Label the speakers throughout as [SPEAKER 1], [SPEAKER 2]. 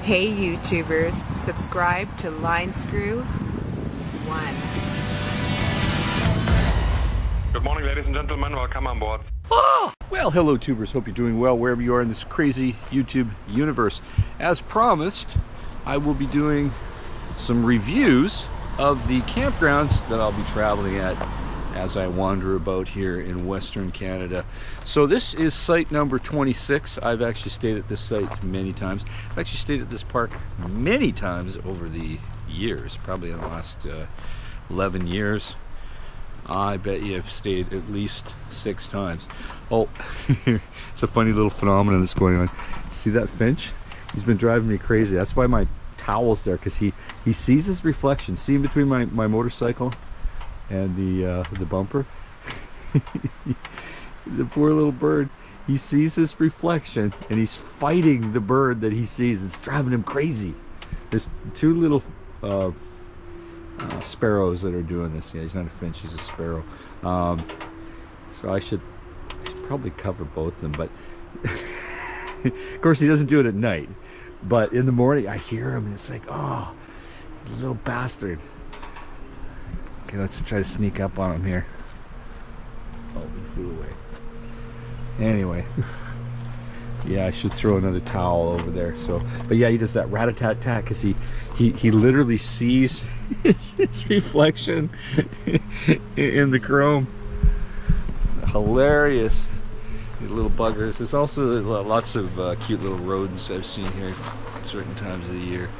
[SPEAKER 1] Hey YouTubers, subscribe to Line Screw 1.
[SPEAKER 2] Good morning, ladies and gentlemen. Welcome on board.
[SPEAKER 3] Oh, well, hello tubers. Hope you're doing well wherever you are in this crazy YouTube universe. As promised, I will be doing some reviews of the campgrounds that I'll be traveling at as I wander about here in Western Canada. So this is site number 26. I've actually stayed at this site many times. I've actually stayed at this park many times over the years, probably in the last 11 years. I bet you have stayed at least 6 times. Oh, it's a funny little phenomenon that's going on. See that finch? He's been driving me crazy. That's why my towel's there, because he sees his reflection. See in between my motorcycle and the bumper? The poor little bird. He sees his reflection and he's fighting the bird that he sees. It's driving him crazy. There's 2 little sparrows that are doing this. Yeah, he's not a finch, he's a sparrow. So I should probably cover both of them, but of course he doesn't do it at night. But in the morning I hear him and it's like, oh, he's a little bastard. Okay, let's try to sneak up on him here. Oh, he flew away. Anyway. Yeah, I should throw another towel over there. So, but yeah, he does that rat-a-tat-tat because he literally sees his reflection in the chrome. Hilarious, these little buggers. There's also lots of cute little rodents I've seen here at certain times of the year,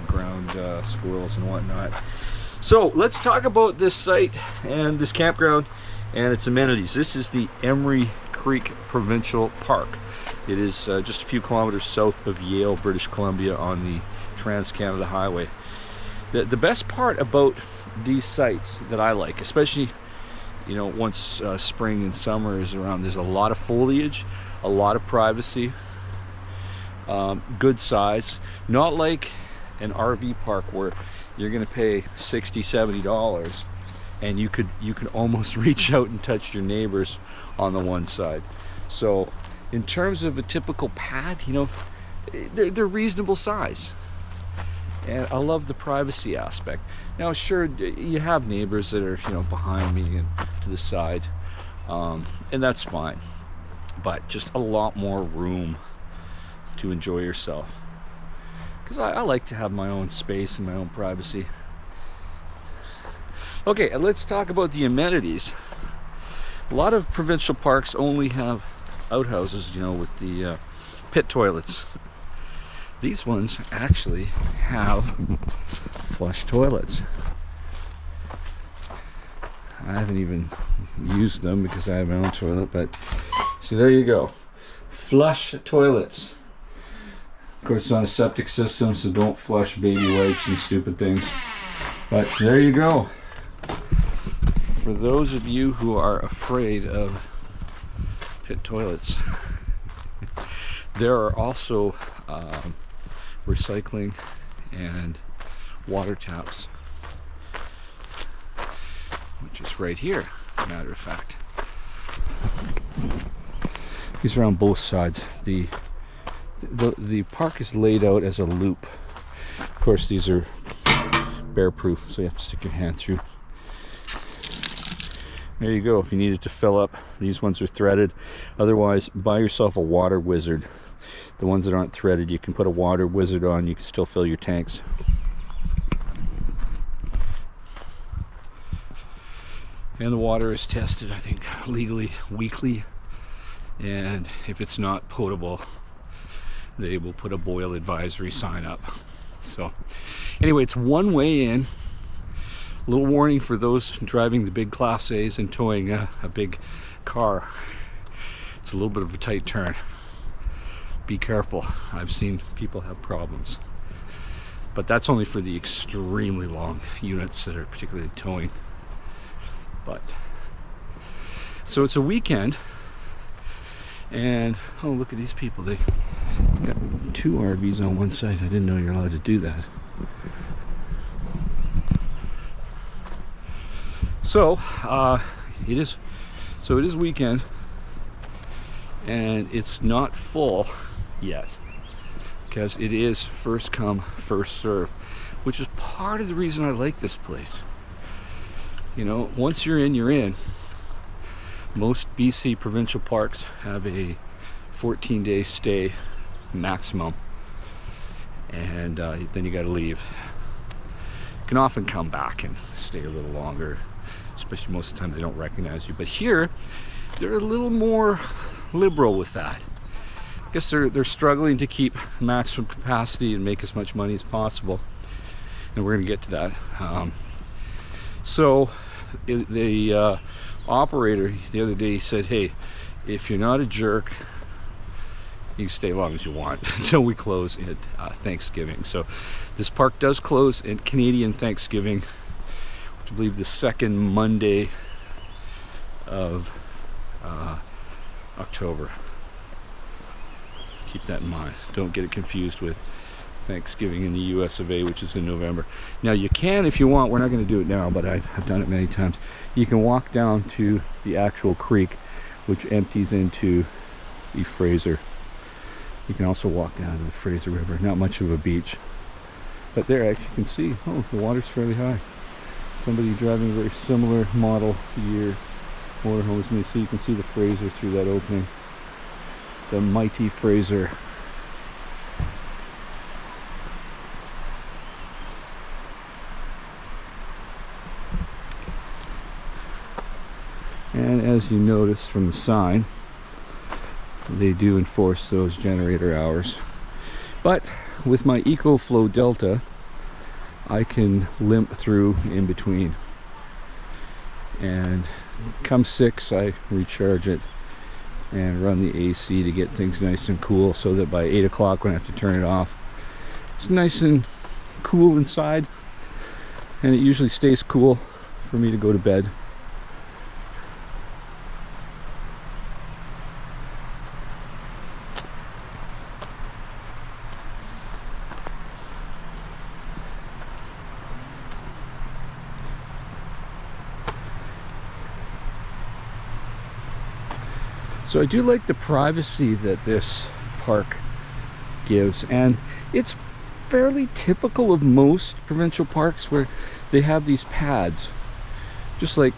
[SPEAKER 3] ground squirrels and whatnot. So let's talk about this site and this campground and its amenities. This is the Emory Creek Provincial Park. It is just a few kilometers south of Yale, British Columbia, on the Trans-Canada Highway. The best part about these sites that I like, especially once spring and summer is around, there's a lot of foliage, a lot of privacy, good size. Not like an RV park where you're going to pay $60–70 and you could almost reach out and touch your neighbors on the one side. So in terms of a typical pad, they're reasonable size, and I love the privacy aspect. Now sure, you have neighbors that are behind me and to the side, and that's fine, but just a lot more room to enjoy yourself, because I like to have my own space and my own privacy. Okay, let's talk about the amenities. A lot of provincial parks only have outhouses, with the pit toilets. These ones actually have flush toilets. I haven't even used them because I have my own toilet, but see, there you go. Flush toilets. Of course, it's on a septic system, so don't flush baby wipes and stupid things. But there you go. For those of you who are afraid of pit toilets, there are also recycling and water taps, which is right here, as a matter of fact. These are on both sides. The park is laid out as a loop. Of course, these are bear proof, so you have to stick your hand through. There you go. If you need it to fill up, these ones are threaded. Otherwise, buy yourself a water wizard. The ones that aren't threaded, you can put a water wizard on, you can still fill your tanks. And the water is tested, I think, legally weekly, and if it's not potable, they will put a boil advisory sign up. So anyway, it's one way in. A little warning for those driving the big Class A's and towing a big car. It's a little bit of a tight turn. Be careful. I've seen people have problems. But that's only for the extremely long units that are particularly towing. But so it's a weekend, and oh, look at these people. They got 2 RVs on one side. I didn't know you're allowed to do that. So it is weekend, and it's not full yet. because it is first come, first serve, which is part of the reason I like this place. You know, once you're in, you're in. Most BC provincial parks have a 14-day stay maximum, and then you got to leave. You can often come back and stay a little longer, especially most of the time they don't recognize you. But here, they're a little more liberal with that. I guess they're struggling to keep maximum capacity and make as much money as possible, and we're going to get to that. So the operator the other day said, hey, if you're not a jerk, you can stay as long as you want until we close at Thanksgiving. So this park does close at Canadian Thanksgiving, which I believe the second Monday of October. Keep that in mind. Don't get it confused with Thanksgiving in the US of A, which is in November. Now you can, if you want, we're not going to do it now, but I've done it many times. You can walk down to the actual creek, which empties into the Fraser. You can also walk down to the Fraser River. Not much of a beach, but there, as you can see, oh, the water's fairly high. Somebody driving a very similar model year motorhome as me, so you can see the Fraser through that opening. The mighty Fraser. And as you notice from the sign, they do enforce those generator hours. But with my EcoFlow Delta, I can limp through in between. And come 6, I recharge it and run the AC to get things nice and cool, so that by 8 o'clock when I have to turn it off, it's nice and cool inside, and it usually stays cool for me to go to bed. So I do like the privacy that this park gives, and it's fairly typical of most provincial parks where they have these pads, just like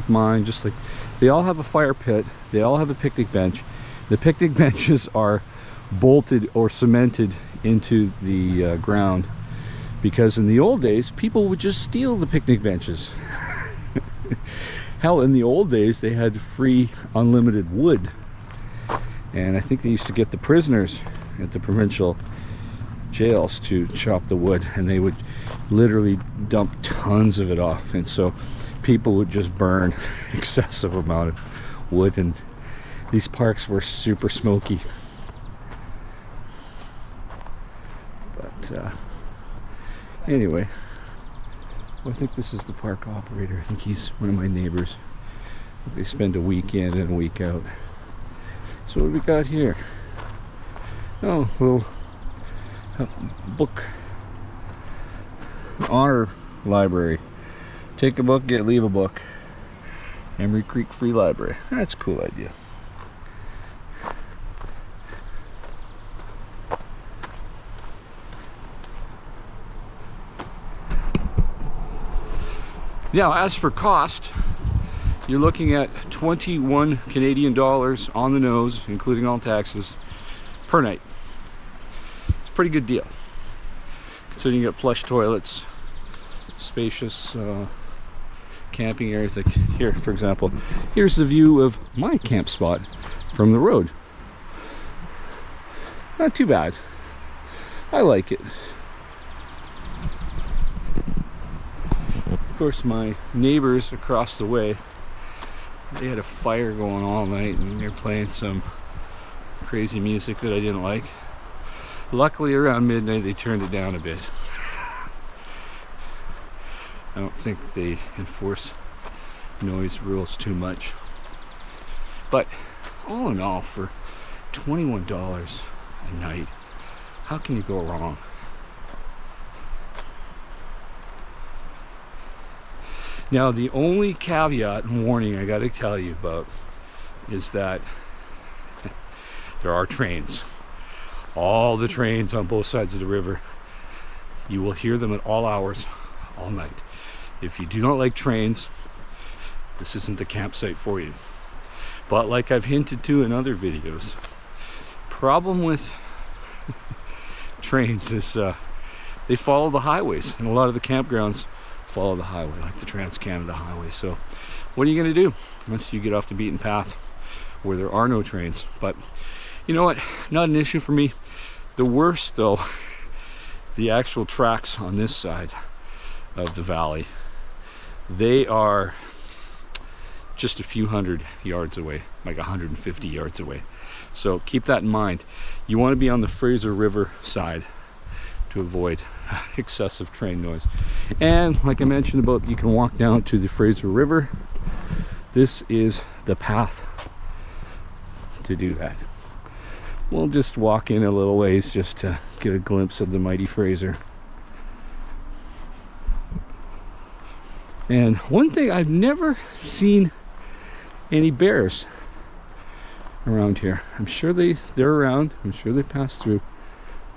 [SPEAKER 3] mine, just like they all have a fire pit, they all have a picnic bench. The picnic benches are bolted or cemented into the ground, because in the old days people would just steal the picnic benches. Hell, in the old days they had free unlimited wood, and I think they used to get the prisoners at the provincial jails to chop the wood, and they would literally dump tons of it off, and so people would just burn excessive amount of wood, and these parks were super smoky. But anyway, well, I think this is the park operator. I think he's one of my neighbors. They spend a week in and a week out. So what do we got here? Oh, little book honor library. Take a book, leave a book. Emory Creek Free Library. That's a cool idea. Now, as for cost, you're looking at 21 Canadian dollars on the nose, including all taxes, per night. It's a pretty good deal, considering you get flush toilets, spacious camping areas. Like here, for example, here's the view of my camp spot from the road. Not too bad. I like it. Of course, my neighbors across the way, they had a fire going all night, and they're playing some crazy music that I didn't like. Luckily, around midnight, they turned it down a bit. I don't think they enforce noise rules too much. But all in all, for $21 a night, how can you go wrong? Now, the only caveat and warning I got to tell you about is that there are trains. all the trains on both sides of the river. You will hear them at all hours, all night. If you do not like trains, this isn't the campsite for you. But like I've hinted to in other videos, problem with trains is they follow the highways, and a lot of the campgrounds follow the highway, like the Trans-Canada Highway. So what are you going to do once you get off the beaten path where there are no trains? But you know what, not an issue for me. The worst though, the actual tracks on this side of the valley, they are just a few hundred yards away, like 150 yards away. So keep that in mind. You want to be on the Fraser River side to avoid excessive train noise. And like I mentioned about, you can walk down to the Fraser River. This is the path to do that. We'll just walk in a little ways just to get a glimpse of the mighty Fraser. And one thing, I've never seen any bears around here. I'm sure they're around, I'm sure they pass through,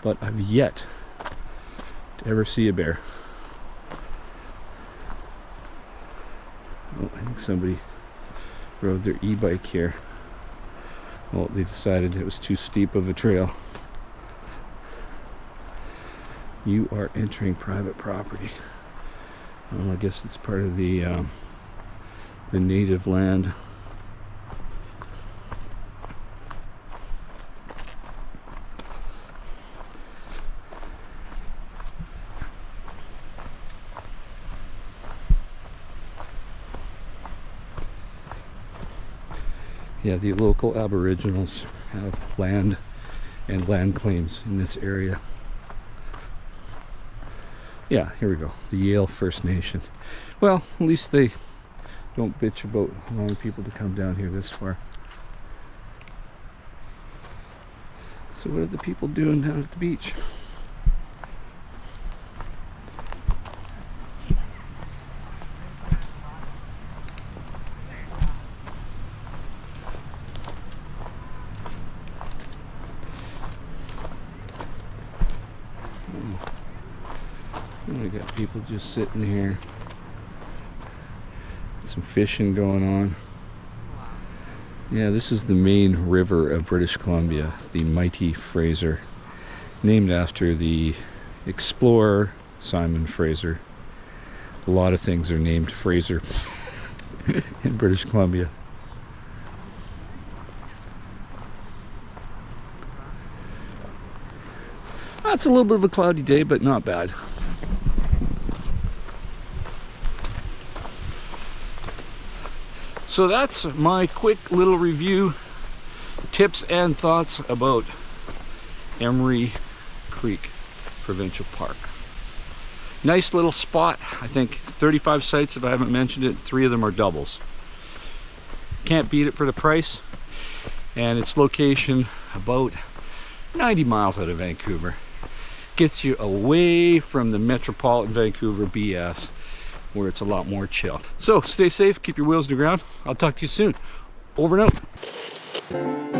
[SPEAKER 3] but I've yet to ever see a bear. Oh, I think somebody rode their e-bike here. Well, they decided it was too steep of a trail. You are entering private property. Well, I guess it's part of the native land. Yeah, the local Aboriginals have land and land claims in this area. Yeah, here we go. The Yale First Nation. Well, at least they don't bitch about allowing people to come down here this far. So what are the people doing down at the beach? We got people just sitting here. Some fishing going on. Yeah, this is the main river of British Columbia, the mighty Fraser, named after the explorer Simon Fraser. A lot of things are named Fraser in British Columbia. It's a little bit of a cloudy day, but not bad. So that's my quick little review, tips and thoughts about Emory Creek Provincial Park. Nice little spot. I think 35 sites, if I haven't mentioned it. 3 of them are doubles. Can't beat it for the price. And its location about 90 miles out of Vancouver. Gets you away from the metropolitan Vancouver BS, where it's a lot more chill. So stay safe, keep your wheels to the ground. I'll talk to you soon. Over and out.